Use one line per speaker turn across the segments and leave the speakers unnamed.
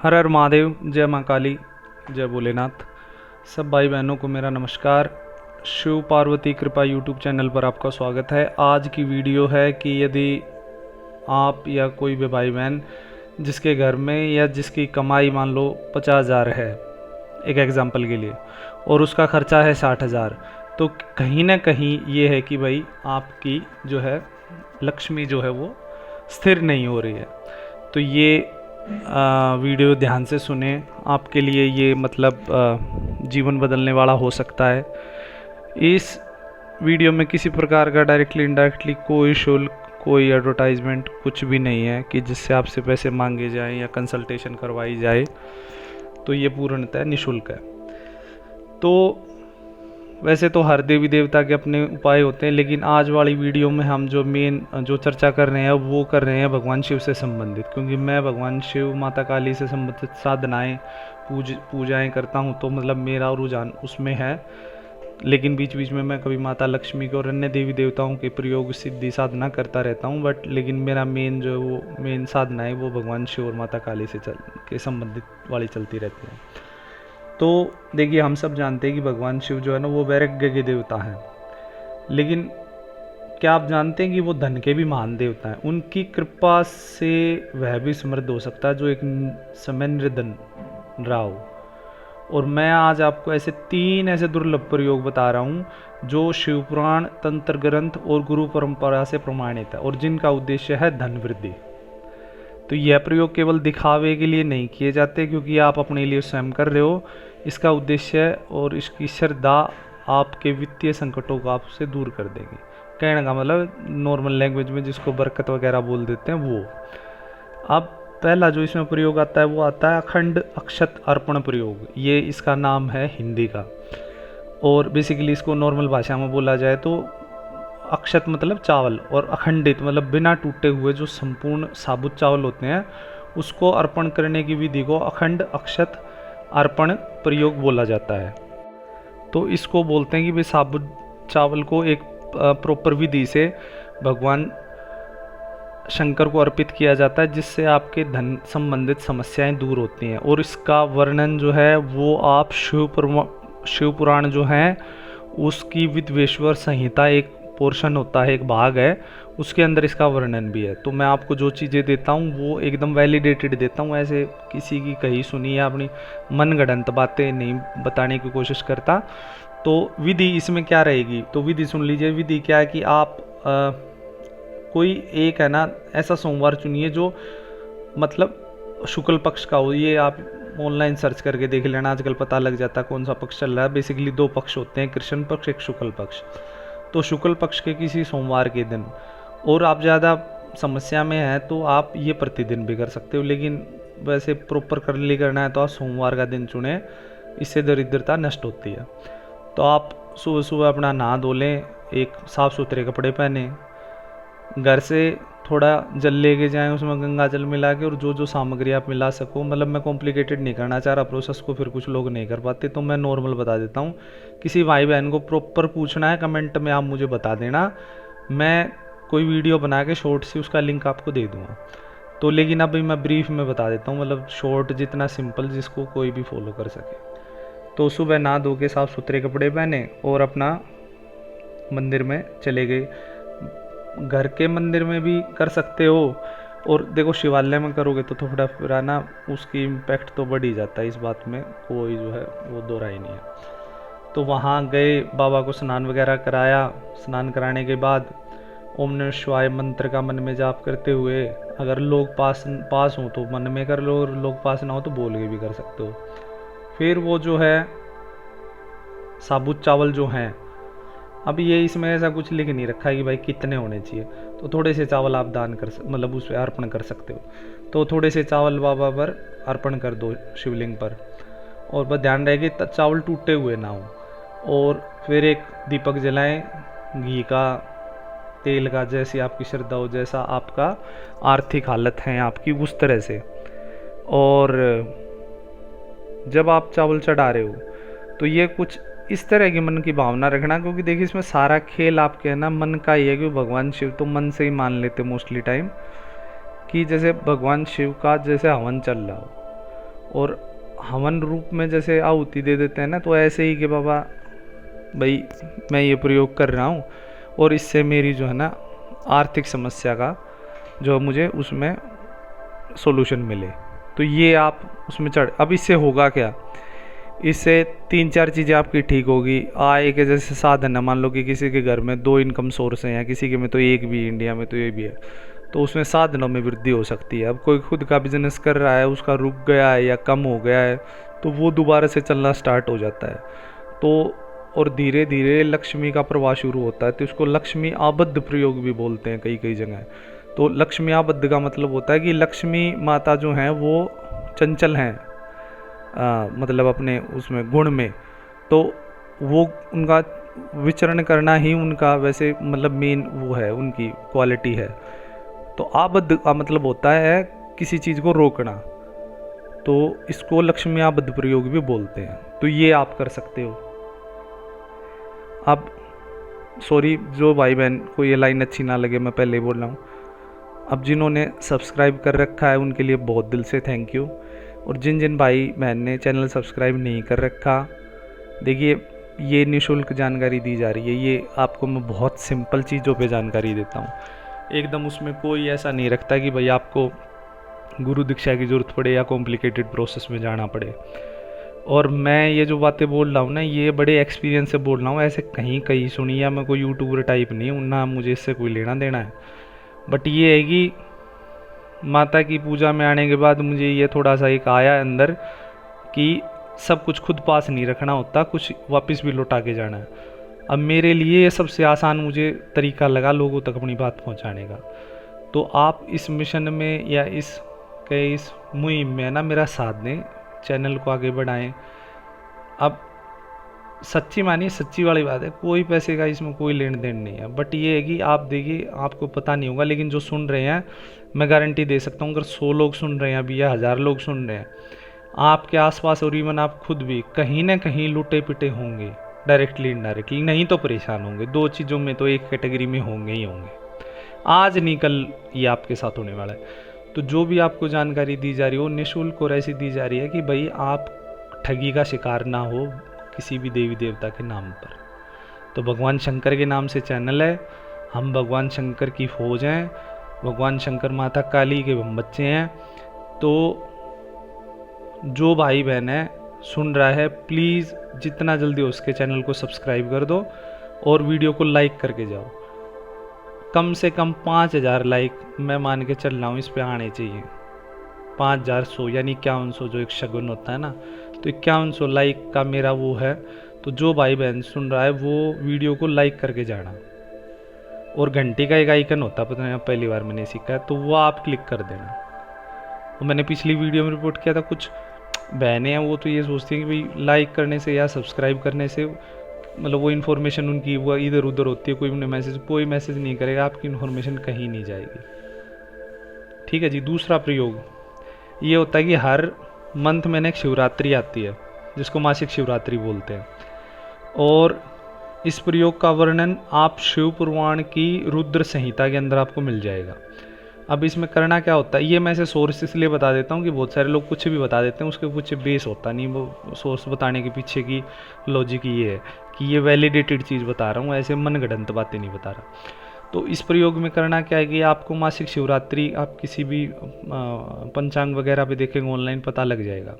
हर हर महादेव, जय माँ काली, जय भोलेनाथ। सब भाई बहनों को मेरा नमस्कार। शिव पार्वती कृपा यूट्यूब चैनल पर आपका स्वागत है। आज की वीडियो है कि यदि आप या कोई भी भाई बहन जिसके घर में या जिसकी कमाई मान लो 50,000 है, एक एग्जांपल के लिए, और उसका खर्चा है 60,000, तो कहीं ना कहीं ये है कि भाई आपकी जो है लक्ष्मी जो है वो स्थिर नहीं हो रही है। तो ये वीडियो ध्यान से सुने, आपके लिए ये मतलब जीवन बदलने वाला हो सकता है। इस वीडियो में किसी प्रकार का डायरेक्टली इनडायरेक्टली कोई शुल्क, कोई एडवर्टाइजमेंट कुछ भी नहीं है कि जिससे आपसे पैसे मांगे जाएं या कंसल्टेशन करवाई जाए। तो ये पूर्णतः निःशुल्क है। तो वैसे तो हर देवी देवता के अपने उपाय होते हैं, लेकिन आज वाली वीडियो में हम जो चर्चा कर रहे हैं वो कर रहे हैं भगवान शिव से संबंधित, क्योंकि मैं भगवान शिव, माता काली से संबंधित साधनाएं पूजाएं करता हूं, तो मतलब मेरा रुझान उसमें है। लेकिन बीच बीच में मैं कभी माता लक्ष्मी के और अन्य देवी देवताओं के प्रयोग सिद्धि साधना करता रहता हूँ, बट लेकिन मेरा मेन साधना है वो भगवान शिव और माता काली से के संबंधित वाली चलती रहती है। तो देखिए, हम सब जानते हैं कि भगवान शिव जो है ना वो वैराग्य के देवता हैं, लेकिन क्या आप जानते हैं कि वो धन के भी महान देवता हैं। उनकी कृपा से वह भी समृद्ध हो सकता है जो एक समय निर्धन रहा हो। और मैं आज आपको तीन ऐसे दुर्लभ प्रयोग बता रहा हूँ जो शिव पुराण, तंत्र ग्रंथ और गुरु परंपरा से प्रमाणित है और जिनका उद्देश्य है धन वृद्धि। तो यह प्रयोग केवल दिखावे के लिए नहीं किए जाते, क्योंकि आप अपने लिए स्वयं कर रहे हो। इसका उद्देश्य और इसकी श्रद्धा आपके वित्तीय संकटों को आपसे दूर कर देगी। कहने का मतलब नॉर्मल लैंग्वेज में जिसको बरकत वगैरह बोल देते हैं वो। अब पहला जो इसमें प्रयोग आता है वो आता है अखंड अक्षत अर्पण प्रयोग। ये इसका नाम है हिंदी का, और बेसिकली इसको नॉर्मल भाषा में बोला जाए तो अक्षत मतलब चावल, और अखंडित मतलब बिना टूटे हुए जो संपूर्ण साबुत चावल होते हैं उसको अर्पण करने की विधि को अखंड अक्षत अर्पण प्रयोग बोला जाता है। तो इसको बोलते हैं कि भाई साबुत चावल को एक प्रॉपर विधि से भगवान शंकर को अर्पित किया जाता है, जिससे आपके धन संबंधित समस्याएं दूर होती हैं। और इसका वर्णन जो है वो आप शिव पुराण जो है उसकी विद्वेश्वर संहिता एक पोर्शन होता है, एक भाग है, उसके अंदर इसका वर्णन भी है। तो मैं आपको जो चीज़ें देता हूँ वो एकदम वैलिडेटेड देता हूँ, ऐसे किसी की कही सुनी या अपनी मनगढ़ंत बातें नहीं बताने की कोशिश करता। तो विधि इसमें क्या रहेगी, तो विधि सुन लीजिए। विधि क्या है कि आप कोई एक है ना ऐसा सोमवार चुनिए जो मतलब शुक्ल पक्ष का हो। ये आप ऑनलाइन सर्च करके देख लेना, आजकल पता लग जाता है कौन सा पक्ष चल रहा है। बेसिकली दो पक्ष होते हैं, कृष्ण पक्ष, एक शुक्ल पक्ष। तो शुक्ल पक्ष के किसी सोमवार के दिन, और आप ज़्यादा समस्या में हैं तो आप ये प्रतिदिन भी कर सकते हो, लेकिन वैसे प्रॉपर करना है तो आप सोमवार का दिन चुने, इससे दरिद्रता नष्ट होती है। तो आप सुबह सुबह अपना नहा धो लें, एक साफ़ सुथरे कपड़े पहने, घर से थोड़ा जल लेके जाएं, उसमें गंगा जल मिला के, और जो सामग्री आप मिला सको, मतलब मैं कॉम्प्लिकेटेड नहीं करना चाह रहा प्रोसेस को, फिर कुछ लोग नहीं कर पाते, तो मैं नॉर्मल बता देता हूँ। किसी भाई बहन को प्रॉपर पूछना है, कमेंट में आप मुझे बता देना, मैं कोई वीडियो बना के शॉर्ट सी उसका लिंक आपको दे दूँगा। तो लेकिन अभी मैं ब्रीफ में बता देता हूँ, मतलब शॉर्ट जितना सिंपल जिसको कोई भी फॉलो कर सके। तो सुबह नहा धो के साफ़ सुथरे कपड़े पहने और अपना मंदिर में चले गए। घर के मंदिर में भी कर सकते हो, और देखो शिवालय में करोगे तो थोड़ा फिर ना उसकी इम्पैक्ट तो बढ़ ही जाता है, इस बात में कोई जो है वो दो राय नहीं है। तो वहाँ गए, बाबा को स्नान वगैरह कराया। स्नान कराने के बाद ओम नमः शिवाय मंत्र का मन में जाप करते हुए, अगर लोग पास हों तो मन में कर लो, और लोग पास ना हो तो बोल के भी कर सकते हो। फिर वो जो है साबुत चावल जो हैं, अब ये इसमें ऐसा कुछ लिख नहीं रखा है कि भाई कितने होने चाहिए, तो थोड़े से चावल आप दान कर मतलब उस पर अर्पण कर सकते हो। तो थोड़े से चावल बाबा पर अर्पण कर दो शिवलिंग पर, और बस ध्यान रहे कि चावल टूटे हुए ना हो। और फिर एक दीपक जलाएं, घी का, तेल का, जैसी आपकी श्रद्धा हो, जैसा आपका आर्थिक हालत है आपकी उस तरह से। और जब आप चावल चढ़ा रहे हो तो ये कुछ इस तरह की मन की भावना रखना, क्योंकि देखिए इसमें सारा खेल आपके है ना मन का ही है, कि भगवान शिव तो मन से ही मान लेते मोस्टली टाइम, कि जैसे भगवान शिव का जैसे हवन चल रहा हो और हवन रूप में जैसे आहुति दे देते हैं ना, तो ऐसे ही कि बाबा भाई मैं ये प्रयोग कर रहा हूँ और इससे मेरी जो है ना आर्थिक समस्या का जो मुझे उसमें सॉल्यूशन मिले। तो ये आप उसमें चढ़, अब इससे होगा क्या, इससे 3-4 चीज़ें आपकी ठीक होगी। आय के जैसे साधन है, मान लो कि किसी के घर में 2 इनकम सोर्स हैं, किसी के में तो एक भी, इंडिया में तो ये भी है, तो उसमें साधनों में वृद्धि हो सकती है। अब कोई खुद का बिजनेस कर रहा है, उसका रुक गया है या कम हो गया है, तो वो दोबारा से चलना स्टार्ट हो जाता है। तो और धीरे धीरे लक्ष्मी का प्रवाह शुरू होता है, तो इसको लक्ष्मी आबद्ध प्रयोग भी बोलते हैं कई कई जगह। तो लक्ष्मी आबद्ध का मतलब होता है कि लक्ष्मी माता जो हैं वो चंचल हैं, मतलब अपने उसमें गुण में, तो वो उनका विचरण करना ही उनका वैसे मतलब मेन वो है, उनकी क्वालिटी है। तो आबद्ध का मतलब होता है किसी चीज़ को रोकना, तो इसको लक्ष्मी आबद्ध प्रयोग भी बोलते हैं। तो ये आप कर सकते हो। अब सॉरी जो भाई बहन को ये लाइन अच्छी ना लगे, मैं पहले ही बोल रहा हूँ। अब जिन्होंने सब्सक्राइब कर रखा है उनके लिए बहुत दिल से थैंक यू, और जिन जिन भाई बहन ने चैनल सब्सक्राइब नहीं कर रखा, देखिए ये निःशुल्क जानकारी दी जा रही है। ये आपको मैं बहुत सिंपल चीज़ों पे जानकारी देता हूँ, एकदम उसमें कोई ऐसा नहीं रखता कि भाई आपको गुरु दीक्षा की ज़रूरत पड़े या कॉम्प्लिकेटेड प्रोसेस में जाना पड़े। और मैं ये जो बातें बोल रहा हूँ ना, ये बड़े एक्सपीरियंस से बोल रहा हूँ, ऐसे कहीं कहीं सुनी, या मैं कोई यूट्यूबर टाइप नहीं हूँ ना, मुझे इससे कोई लेना देना है। बट ये है कि माता की पूजा में आने के बाद मुझे ये थोड़ा सा एक आया अंदर कि सब कुछ खुद पास नहीं रखना होता, कुछ वापस भी लौटा के जाना है। अब मेरे लिए ये सबसे आसान मुझे तरीका लगा लोगों तक अपनी बात पहुंचाने का। तो आप इस मिशन में या इस मुहिम में ना मेरा साथ दें, चैनल को आगे बढ़ाएं। अब सच्ची मानिए, सच्ची वाली बात है, कोई पैसे का इसमें कोई लेन देन नहीं है। बट ये है कि आप देखिए, आपको पता नहीं होगा, लेकिन जो सुन रहे हैं मैं गारंटी दे सकता हूँ, अगर 100 लोग सुन रहे हैं अभी या 1000 लोग सुन रहे हैं, आपके आसपास और इवन आप खुद भी कहीं ना कहीं लुटे पिटे होंगे, डायरेक्टली इनडायरेक्टली, नहीं तो परेशान होंगे। 2 चीज़ों में तो एक कैटेगरी में होंगे ही होंगे, आज नहीं कल ये आपके साथ होने वाला है। तो जो भी आपको जानकारी दी जा रही हो निःशुल्क और ऐसी दी जा रही है कि भाई आप ठगी का शिकार ना हो किसी भी देवी देवता के नाम पर। तो भगवान शंकर के नाम से चैनल है, हम भगवान शंकर की फौज हैं, भगवान शंकर माता काली के हम बच्चे हैं। तो जो भाई बहन है सुन रहा है, प्लीज़ जितना जल्दी हो उसके चैनल को सब्सक्राइब कर दो और वीडियो को लाइक करके जाओ। कम से कम 5000 लाइक मैं मान के चल रहा हूँ इस पे आने चाहिए। 5100 यानी 5100 जो एक शगुन होता है ना, तो 5100 लाइक का मेरा वो है। तो जो भाई बहन सुन रहा है वो वीडियो को लाइक करके जाना, और घंटे का एक आइकन होता है, पता नहीं पहली बार मैंने सीखा है, तो वो आप क्लिक कर देना। तो मैंने पिछली वीडियो में रिपोर्ट किया था, कुछ बहनें हैं वो तो ये सोचती हैं कि भाई लाइक करने से या सब्सक्राइब करने से मतलब वो इन्फॉर्मेशन उनकी वो इधर उधर होती है, कोई मैसेज नहीं करेगा, आपकी इन्फॉर्मेशन कहीं नहीं जाएगी। ठीक है जी। दूसरा प्रयोग ये होता है कि हर मंथ में एक शिवरात्रि आती है जिसको मासिक शिवरात्रि बोलते हैं, और इस प्रयोग का वर्णन आप शिव पुराण की रुद्र संहिता के अंदर आपको मिल जाएगा। अब इसमें करना क्या होता है, ये मैं ऐसे सोर्स इसलिए बता देता हूँ कि बहुत सारे लोग कुछ भी बता देते हैं, उसके कुछ बेस होता नहीं। वो सोर्स बताने के पीछे की लॉजिक ये है कि ये वैलिडेटेड चीज़ बता रहा हूँ, ऐसे मनगढ़ंत बातें नहीं बता रहा। तो इस प्रयोग में करना क्या है कि आपको मासिक शिवरात्रि आप किसी भी पंचांग वगैरह पे देखेंगे, ऑनलाइन पता लग जाएगा।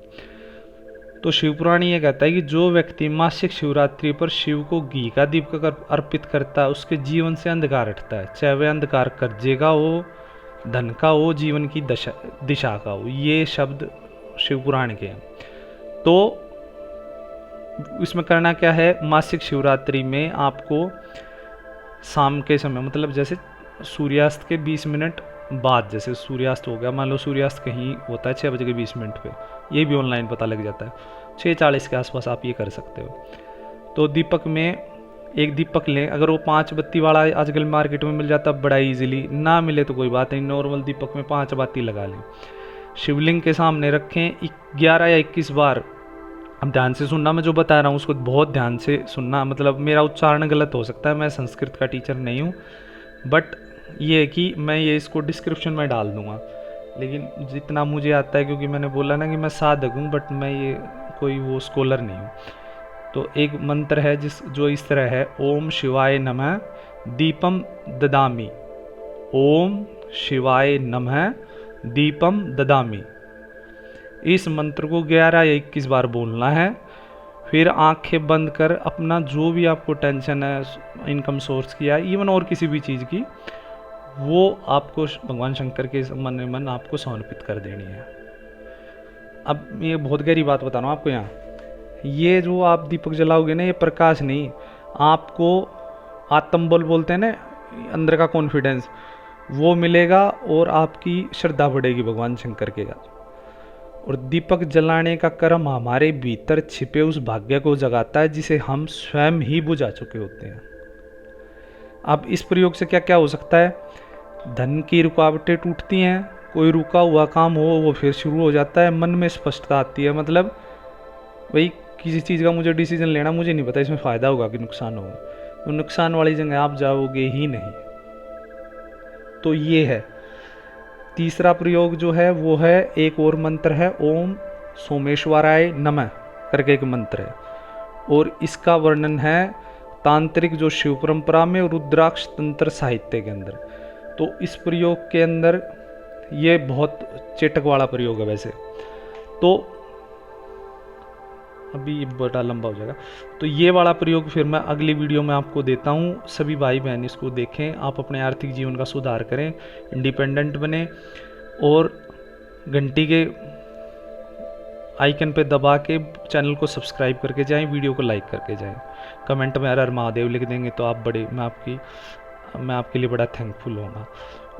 तो शिवपुराण ये कहता है कि जो व्यक्ति मासिक शिवरात्रि पर शिव को घी का दीपक अर्पित करता है उसके जीवन से अंधकार हटता है, चाहे वह अंधकार कर्जे का हो, धन का हो, जीवन की दिशा का हो। ये शब्द शिवपुराण के हैं। तो इसमें करना क्या है, मासिक शिवरात्रि में आपको शाम के समय मतलब जैसे सूर्यास्त के 20 मिनट बाद, जैसे सूर्यास्त हो गया, मान लो सूर्यास्त कहीं होता है 6:20 पे, ये भी ऑनलाइन पता लग जाता है, 6:40 के आसपास आप ये कर सकते हो। तो दीपक में एक दीपक लें, अगर वो 5 बत्ती वाला आजकल मार्केट में मिल जाता है बड़ा इजीली, ना मिले तो कोई बात नहीं, नॉर्मल दीपक में 5 बाती लगा लें, शिवलिंग के सामने रखें 11 या 21 बार। अब ध्यान से सुनना, मैं जो बता रहा हूँ उसको बहुत ध्यान से सुनना, मतलब मेरा उच्चारण गलत हो सकता है, मैं संस्कृत का टीचर नहीं हूँ, बट ये है कि मैं ये इसको डिस्क्रिप्शन में डाल दूँगा लेकिन जितना मुझे आता है, क्योंकि मैंने बोला ना कि मैं साधक हूँ, बट मैं ये कोई वो स्कॉलर नहीं हूँ। तो एक मंत्र है जो इस तरह है, ओम शिवाय नमः दीपम ददामी। ओम शिवाय नमः दीपम ददामी। इस मंत्र को 11 या 21 बार बोलना है। फिर आंखें बंद कर अपना जो भी आपको टेंशन है इनकम सोर्स की या इवन और किसी भी चीज़ की, वो आपको भगवान शंकर के मन में मन आपको समर्पित कर देनी है। अब ये बहुत गहरी बात बता रहा हूँ आपको। यहाँ ये जो आप दीपक जलाओगे ना, ये प्रकाश नहीं, आपको आत्मबल बोलते हैं ना, अंदर का कॉन्फिडेंस, वो मिलेगा और आपकी श्रद्धा बढ़ेगी भगवान शंकर के साथ। और दीपक जलाने का कर्म हमारे भीतर छिपे उस भाग्य को जगाता है जिसे हम स्वयं ही बुझा चुके होते हैं। अब इस प्रयोग से क्या क्या हो सकता है? धन की रुकावटें टूटती हैं, कोई रुका हुआ काम हो वो फिर शुरू हो जाता है, मन में स्पष्टता आती है। मतलब भाई किसी चीज़ का मुझे डिसीजन लेना, मुझे नहीं पता इसमें फ़ायदा होगा कि नुकसान होगा, तो नुकसान वाली जगह आप जाओगे ही नहीं। तो ये है तीसरा प्रयोग जो है वो है, एक और मंत्र है, ओम सोमेश्वराय नमः करके एक मंत्र है, और इसका वर्णन है तांत्रिक जो शिव परंपरा में रुद्राक्ष तंत्र साहित्य के अंदर। तो इस प्रयोग के अंदर ये बहुत चेटक वाला प्रयोग है वैसे तो, अभी बड़ा लंबा हो जाएगा, तो ये वाला प्रयोग फिर मैं अगली वीडियो में आपको देता हूँ। सभी भाई बहन इसको देखें, आप अपने आर्थिक जीवन का सुधार करें, इंडिपेंडेंट बने, और घंटी के आइकन पे दबा के चैनल को सब्सक्राइब करके जाएं, वीडियो को लाइक करके जाएं, कमेंट में हर हर महादेव लिख देंगे तो आप बड़े, मैं आपके लिए बड़ा थैंकफुल होगा।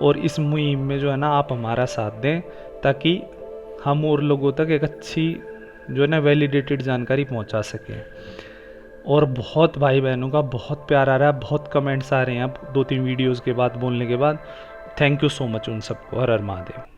और इस मुहिम में जो है ना, आप हमारा साथ दें ताकि हम और लोगों तक एक अच्छी जो है ना वैलिडेटेड जानकारी पहुंचा सके। और बहुत भाई बहनों का बहुत प्यार आ रहा है, बहुत कमेंट्स आ रहे हैं अब 2-3 वीडियोस के बाद बोलने के बाद। थैंक यू सो मच उन सबको। हर हर महादेव।